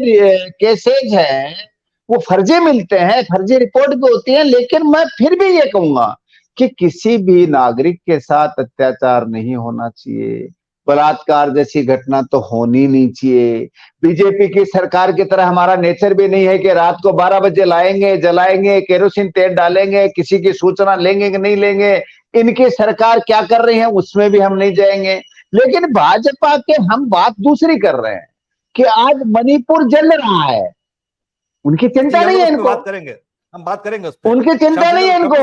केसेज हैं वो फर्जी मिलते हैं, फर्जी रिपोर्ट भी होती है। लेकिन मैं फिर भी ये कहूंगा कि किसी भी नागरिक के साथ अत्याचार नहीं होना चाहिए, बलात्कार जैसी घटना तो होनी नहीं चाहिए। बीजेपी की सरकार की तरह हमारा नेचर भी नहीं है कि रात को 12 बजे लाएंगे, जलाएंगे, केरोसिन तेल डालेंगे, किसी की सूचना लेंगे कि नहीं लेंगे। इनकी सरकार क्या कर रही है उसमें भी हम नहीं जाएंगे। लेकिन भाजपा के हम बात दूसरी कर रहे हैं कि आज मणिपुर जल रहा है, उनकी चिंता नहीं है इनको, हम बात करेंगे उस पर, उनकी चिंता नहीं है इनको।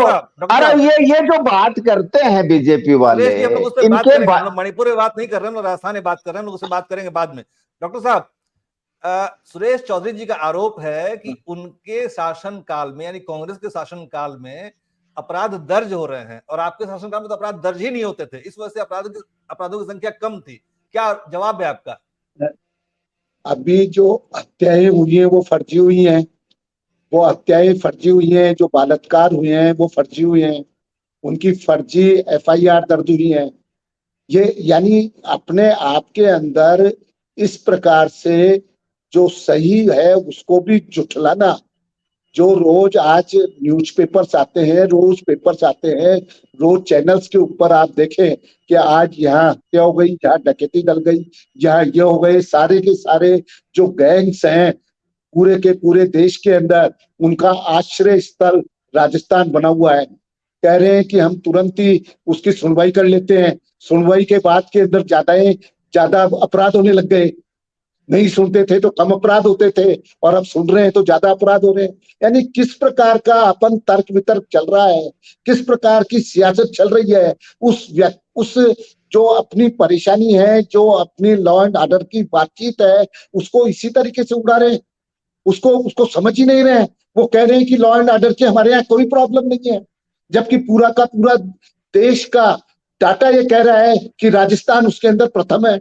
अरे ये जो बात करते हैं बीजेपी वाले, इनके मणिपुर में बात नहीं कर रहे हैं, राजस्थान में बात कर रहे हैं, उससे बात करेंगे बाद में। डॉक्टर साहब, सुरेश चौधरी जी का आरोप है कि उनके शासन काल में यानी कांग्रेस के शासन काल में अपराध दर्ज हो रहे हैं और आपके शासन काल में तो अपराध दर्ज ही नहीं होते थे, इस वजह से अपराधों की संख्या कम थी। क्या जवाब है आपका? अभी जो हत्याएं हुई हैं वो फर्जी हुई हैं, वो हत्याएं फर्जी हुई हैं, जो बलात्कार हुए हैं वो फर्जी हुए हैं, उनकी फर्जी एफआईआर दर्ज हुई है। ये यानी अपने आप के अंदर इस प्रकार से जो सही है उसको भी जुटलाना, जो रोज आज न्यूज़पेपर्स आते हैं, रोज पेपर्स आते हैं, रोज चैनल्स के ऊपर आप देखें कि आज यहाँ हत्या हो गई, यहाँ डकैती डल गई, यहाँ ये हो गए, सारे के सारे जो गैंग्स हैं पूरे के पूरे देश के अंदर उनका आश्रय स्थल राजस्थान बना हुआ है। कह रहे हैं कि हम तुरंत ही उसकी सुनवाई कर लेते हैं, सुनवाई के बाद के अंदर ज्यादा अपराध होने लग गए। नहीं सुनते थे तो कम अपराध होते थे और अब सुन रहे हैं तो ज्यादा अपराध हो रहे हैं। यानी किस प्रकार का अपन तर्क वितर्क चल रहा है, किस प्रकार की सियासत चल रही है, उस जो अपनी परेशानी है, जो अपनी लॉ एंड ऑर्डर की बातचीत है, उसको इसी तरीके से उड़ा रहे हैं। उसको समझ ही नहीं रहे हैं। वो कह रहे हैं कि लॉ एंड ऑर्डर की हमारे यहाँ कोई प्रॉब्लम नहीं है, जबकि पूरा का पूरा देश का डाटा ये कह रहा है कि राजस्थान उसके अंदर प्रथम है।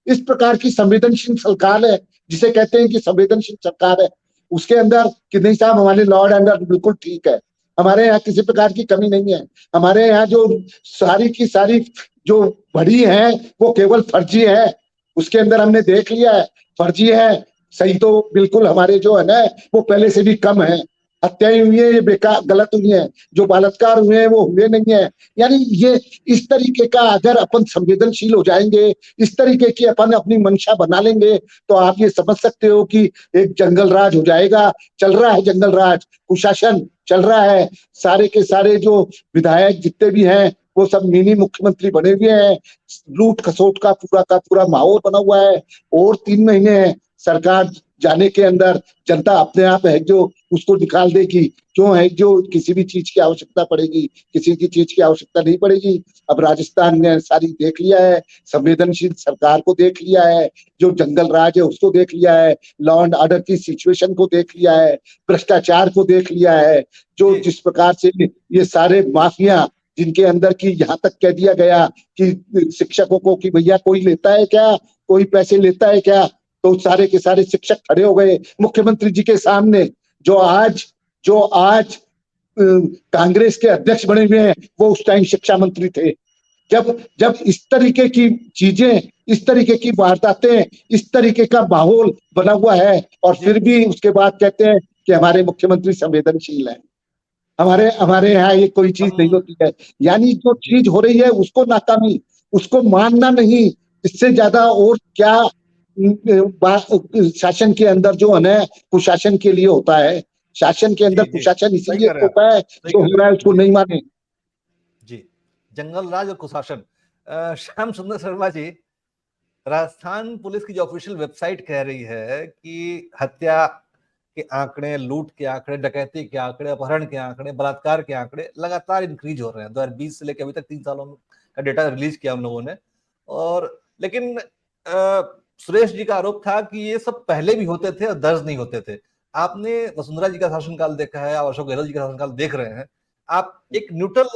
इस प्रकार की संवेदनशील सरकार है, जिसे कहते हैं कि संवेदनशील सरकार है, उसके अंदर कि नहीं साहब हमारे लॉ एंड ऑर्डर बिल्कुल ठीक है, हमारे यहाँ किसी प्रकार की कमी नहीं है, हमारे यहाँ जो सारी की सारी जो बड़ी है वो केवल फर्जी है, उसके अंदर हमने देख लिया है फर्जी है, सही तो बिल्कुल हमारे जो है ना वो पहले से भी कम है। हत्याएं हुई है ये बेकार गलत हुई है, जो बलात्कार हुए हैं वो हुए नहीं है। यानी ये इस तरीके का अगर अपन संवेदनशील हो जाएंगे, इस तरीके की अपन अपनी मंशा बना लेंगे तो आप ये समझ सकते हो कि एक जंगल राज हो जाएगा। चल रहा है जंगल राज, कुशासन चल रहा है, सारे के सारे जो विधायक जितने भी हैं वो सब मिनी मुख्यमंत्री बने हुए हैं, लूट खसोट का पूरा माहौल बना हुआ है। और 3 महीने हैं सरकार जाने के अंदर, जनता अपने आप है जो उसको निकाल देगी, क्यों है जो किसी भी चीज की आवश्यकता पड़ेगी, किसी की चीज की आवश्यकता नहीं पड़ेगी। अब राजस्थान ने सारी देख लिया है, संवेदनशील सरकार को देख लिया है, जो जंगल राज है उसको देख लिया है, लॉ एंड ऑर्डर की सिचुएशन को देख लिया है, भ्रष्टाचार को देख लिया है, जो जिस प्रकार से ये सारे माफिया जिनके अंदर की यहाँ तक कह दिया गया कि शिक्षकों को कि भैया कोई लेता है क्या, कोई पैसे लेता है क्या, तो सारे के सारे शिक्षक खड़े हो गए मुख्यमंत्री जी के सामने। जो आज कांग्रेस के अध्यक्ष बने हुए हैं वो उस टाइम शिक्षा मंत्री थे। जब इस तरीके की चीजें, इस तरीके की वारदातें, इस तरीके का माहौल बना हुआ है और फिर भी उसके बाद कहते हैं कि हमारे मुख्यमंत्री संवेदनशील है, हमारे यहाँ ये कोई चीज नहीं होती है। यानी जो चीज हो रही है उसको नाकामी, उसको मानना नहीं, इससे ज्यादा और क्या शासन के अंदर जो है ना कुशासन के लिए होता है। शासन के अंदर कुशासन इसीलिए होता है, जो हो रहा है उसको नहीं माने। जी, जंगल राज और कुशासन। श्याम सुंदर शर्मा जी, राजस्थान पुलिस की जो ऑफिशियल वेबसाइट कह रही है कि हत्या के आंकड़े, लूट के आंकड़े, डकैती के आंकड़े, अपहरण के आंकड़े, बलात्कार के आंकड़े लगातार इंक्रीज हो रहे हैं। 2020 से लेकर अभी तक 3 सालों का डेटा रिलीज किया हम लोगों ने। और लेकिन सुरेश जी का आरोप था कि ये सब पहले भी होते थे और दर्ज नहीं होते थे। आपने वसुंधरा जी का शासनकाल देखा है, आप अशोक गहलोत जी का शासनकाल देख रहे हैं, आप एक न्यूट्रल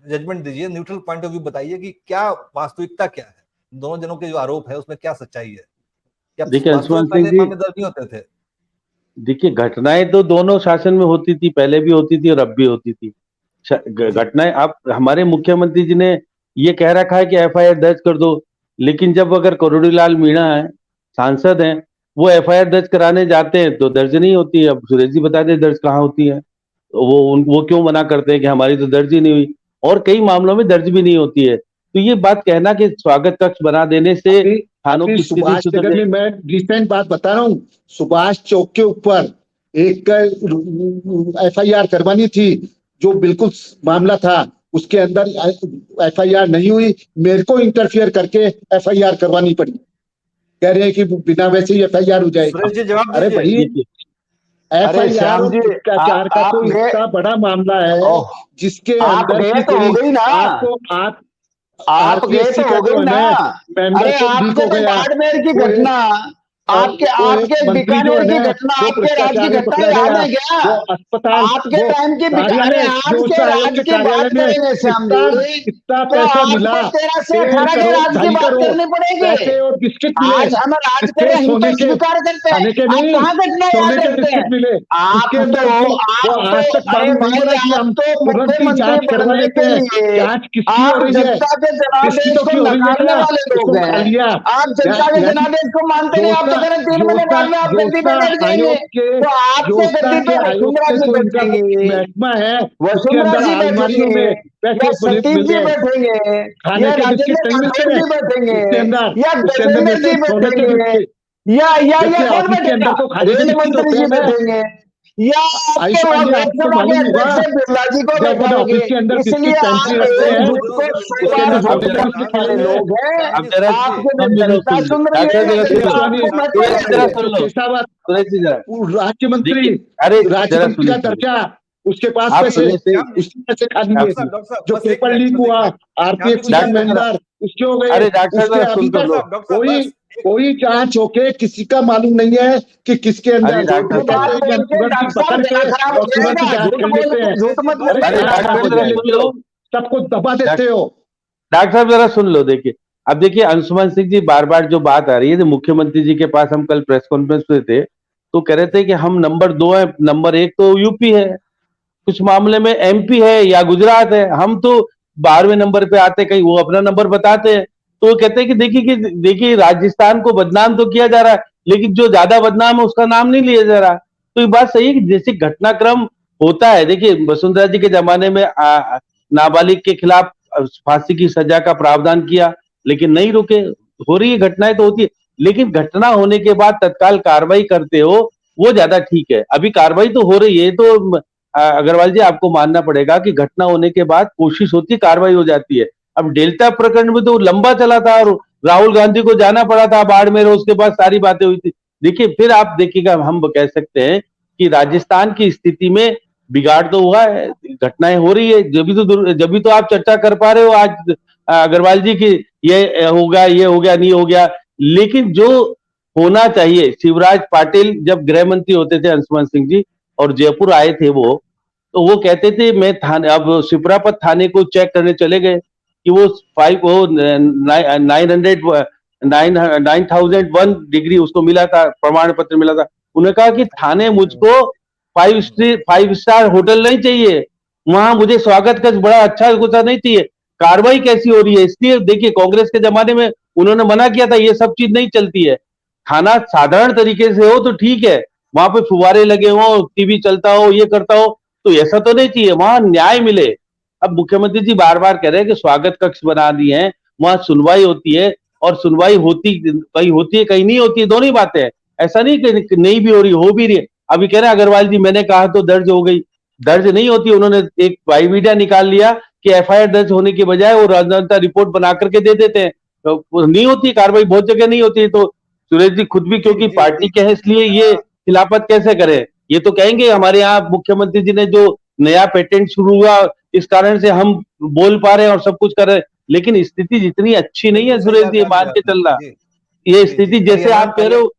जजमेंट दीजिए, न्यूट्रल पॉइंट ऑफ व्यू बताइए कि क्या वास्तविकता क्या है, दोनों जनों के जो आरोप है उसमें क्या सच्चाई है? देखिए अंशुमान सिंह जी, दर्ज नहीं होते थे? देखिए घटनाएं तो दोनों शासन में होती थी, पहले भी होती थी और अब भी होती थी घटनाएं। आप हमारे मुख्यमंत्री जी ने ये कह रखा है कि एफआईआर दर्ज कर दो, लेकिन जब अगर करोड़ीलाल मीणा है, सांसद हैं, वो एफआईआर दर्ज कराने जाते हैं तो दर्ज नहीं होती है। अब सुरेश जी बता दें दर्ज कहाँ होती है, वो क्यों मना करते हैं कि हमारी तो दर्ज ही नहीं हुई, और कई मामलों में दर्ज भी नहीं होती है। तो ये बात कहना कि स्वागत कक्ष बना देने से थानों की सुभाष नगर में, मैं रिसेंट बात बता रहा हूँ, सुभाष चौक के ऊपर एक एफआईआर करवानी थी, जो बिल्कुल मामला था उसके अंदर एफआईआर नहीं हुई, मेरे को इंटरफियर करके एफआईआर करवानी पड़ी। कह रहे हैं कि बिना वैसे ही एफआईआर हो जाएगी। अरे भाई एफआईआर और भ्रष्टाचार का तो इतना बड़ा मामला है जिसके अंदर तो हो गई ना, आप गए तो हो गई ना। अरे आपके बाड़मेर की घटना, आपके बीकानेर की घटना, आपके राज्य की घटना याद है क्या? अस्पताल, आपके टाइम की कार्यालय, आज के राज्य की बात करेंगे श्याम जी, कितना तो पैसा मिला, 13 से 18 के राज्य की बात करनी पड़ेगी। पैसे और बिस्किट मिले। आज हम राज्य के हम तो स्वीकार करते हैं, आप कहाँ घटना याद रखते हैं? मिले आप तो आज तक मालूम नहीं पड़ा कि हम तुरंत ही जांच करवा लेते हैं। जांच किसकी हो रही है? जनता के जनादेश को नकारने वाले लोग हैं। आप जनता के जनादेश को मानते नहीं, आप तो कह रहे 3 महीने बाद में आप गद्दी पे बैठ जाएंगे, तो आपके गद्दी पे वसुंधरा जी बैठेंगे, महकमा है, वसुंधरा जी बैठेंगे, या सतीश जी बैठेंगे, या राजेंद्र राठौर जी बैठेंगे, या गजेंद्र जी बैठेंगे, या कौन बैठेगा? रेल मंत्री जी बैठेंगे, या आपके लोकसभा के अध्यक्ष बिरला जी को बैठाएंगे। इसलिए आप वाले लोग हैं, आपके जनता सुन रही है। राज्य मंत्री, अरे राज्य मंत्री का दर्जा, उसके पास पैसे, उसके पैसे खा लिए, जो पेपर लीक हुआ, आरपीएफ मेंबर, उसके हो गए। अभी तक कोई जांच होके किसी का मालूम नहीं है कि किसके अंदर सबको दबा देते हो। डॉक्टर साहब जरा सुन लो, देखिए अब देखिए अंशुमन सिंह जी बार बार जो बात आ रही है, मुख्यमंत्री जी के पास हम कल प्रेस कॉन्फ्रेंस में थे तो कह रहे थे कि हम नंबर 2 है, नंबर 1 तो यूपी है, कुछ मामले में एमपी है या गुजरात है, हम तो 12वें नंबर पे आते, कहीं वो अपना नंबर बताते हैं। तो वो कहते हैं कि देखिए राजस्थान को बदनाम तो किया जा रहा है, लेकिन जो ज्यादा बदनाम है उसका नाम नहीं लिया जा रहा। तो ये बात सही है कि जैसे घटनाक्रम होता है, देखिए वसुंधरा जी के जमाने में नाबालिग के खिलाफ फांसी की सजा का प्रावधान किया, लेकिन नहीं रुके, हो रही है घटनाएं तो होती है, लेकिन घटना होने के बाद तत्काल कार्रवाई करते हो वो ज्यादा ठीक है। अभी कार्रवाई तो हो रही है, तो अग्रवाल जी आपको मानना पड़ेगा कि घटना होने के बाद कोशिश होती है, कार्रवाई हो जाती है। अब डेल्टा प्रकरण में तो लंबा चला था और राहुल गांधी को जाना पड़ा था बाड़मेर, उसके बाद सारी बातें हुई थी। देखिए फिर आप देखिएगा, हम कह सकते हैं कि राजस्थान की स्थिति में बिगाड़ तो हुआ है, घटनाएं हो रही है, जब भी तो आप चर्चा कर पा रहे हो आज अग्रवाल जी की ये हो गया नहीं हो गया। लेकिन जो होना चाहिए, शिवराज पाटिल जब गृह मंत्री होते थे अंशुमन सिंह जी और जयपुर आए थे वो, तो वो कहते थे मैं थाने, अब शिप्रापत थाने को चेक करने चले गए कि वो 9001 डिग्री उसको मिला था, प्रमाण पत्र मिला था। उन्होंने कहा कि थाने मुझको 5 स्टार होटल नहीं चाहिए, वहां मुझे स्वागत का बड़ा अच्छा कुछ नहीं चाहिए, कार्रवाई कैसी हो रही है। इसलिए देखिए कांग्रेस के जमाने में उन्होंने मना किया था, ये सब चीज नहीं चलती है, थाना साधारण तरीके से हो तो ठीक है, वहां पे फुवारे लगे हो, टीवी चलता हो, ये करता हो, तो ऐसा तो नहीं चाहिए, वहां न्याय मिले। अब मुख्यमंत्री जी बार बार कह रहे हैं कि स्वागत कक्ष बना दिए हैं, वहां सुनवाई होती है, और सुनवाई कहीं होती है कहीं नहीं होती है, दोनों ही बातें हैं। ऐसा नहीं कि नहीं भी हो रही है। अभी कह रहे हैं अग्रवाल जी मैंने कहा तो दर्ज हो गई, दर्ज नहीं होती। उन्होंने एक वाई मीडिया निकाल लिया कि एफआईआर दर्ज होने के बजाय वो राजनाता रिपोर्ट बना करके दे देते हैं, तो नहीं होती कार्रवाई, बहुत जगह नहीं होती है। तो सुरेश जी खुद भी क्योंकि पार्टी के हैं इसलिए ये खिलाफत कैसे करें, ये तो कहेंगे हमारे यहाँ मुख्यमंत्री जी ने जो नया पेटेंट शुरू हुआ इस कारण से हम बोल पा रहे हैं और सब कुछ कर रहे हैं, लेकिन स्थिति जितनी अच्छी नहीं है सुरेश जी, मान के चलना, ये स्थिति जैसे आप कह रहे हो,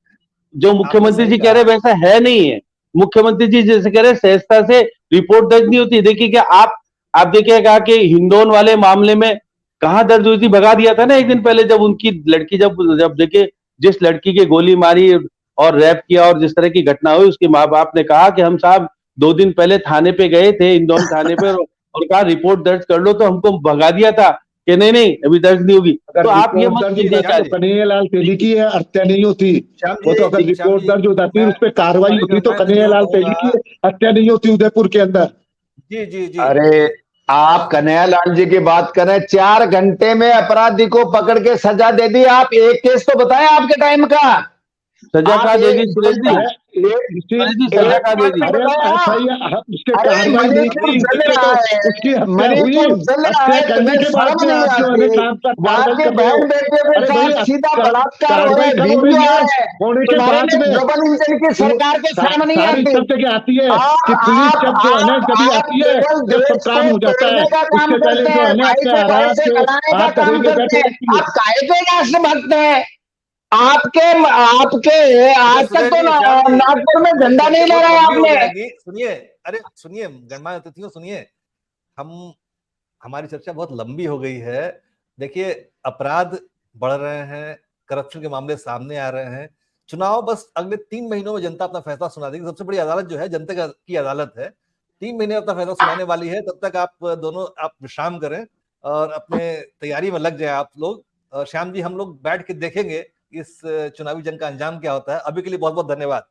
जो मुख्यमंत्री जी कह रहे हैं वैसा है नहीं है। मुख्यमंत्री जी जैसे कह रहे हैं सहजता से रिपोर्ट दर्ज नहीं होती। देखिए क्या आप देखिएगा कि हिंडौन वाले मामले में कहां दर्ज हुई थी, भगा दिया था ना एक दिन पहले, जब उनकी लड़की जब देखिए जिस लड़की की गोली मारी और रैप किया और जिस तरह की घटना हुई, उसके माँ बाप ने कहा कि हम साहब 2 दिन पहले थाने पे गए थे, हिंडौन थाने पे, और कहा रिपोर्ट दर्ज कर लो, तो हमको भगा दिया था कि नहीं अभी दर्ज नहीं होगी। तो आप ये मत कीजिए, कन्हैयालाल तेली की हत्या नहीं होती, वो तो अगर रिपोर्ट दर्ज हो जाती उस पर कार्रवाई होती तो कन्हैयालाल तेली की हत्या नहीं होती उदयपुर के अंदर। जी। अरे आप कन्हैयालाल जी की बात करें, 4 घंटे में अपराधी को पकड़ के सजा दे दी। आप एक केस तो बताएं आपके टाइम का, सजा का देगी सुरेश जी, सजा का देगी। उसके कार्रवाई नहीं की, उसकी हत्या हुई, हत्या करने के बाद में आप जो है काम का आपके बहन बेटे के साथ सीधा बलात्कार होने के बाद में डबल इंजन की सरकार के सामने सारी शब्द की आती है कि पुलिस जब जो है ना जब आती है जब सब काम हो जाता है, उसके पहले जो है ना अपने आराम से आप करेंगे बैठे। आप काहे के राष्ट्रभक्त हैं? आपके आपके आज तक तो नागपुर में झंडा नहीं लहराया आपने। सुनिए, अरे सुनिए गणमान्य अतिथियों, सुनिए, हमारी चर्चा बहुत लंबी हो गई है। देखिए, अपराध बढ़ रहे हैं, करप्शन के मामले सामने आ रहे हैं। चुनाव बस अगले 3 महीनों में जनता अपना फैसला सुना देगी। सबसे बड़ी अदालत जो है जनता की अदालत है, 3 महीने अपना फैसला सुनाने वाली है। तब तक आप दोनों आप विश्राम करें और अपने तैयारी में लग जाए आप लोग। श्याम जी, हम लोग बैठ के देखेंगे इस चुनावी जंग का अंजाम क्या होता है। अभी के लिए बहुत बहुत धन्यवाद।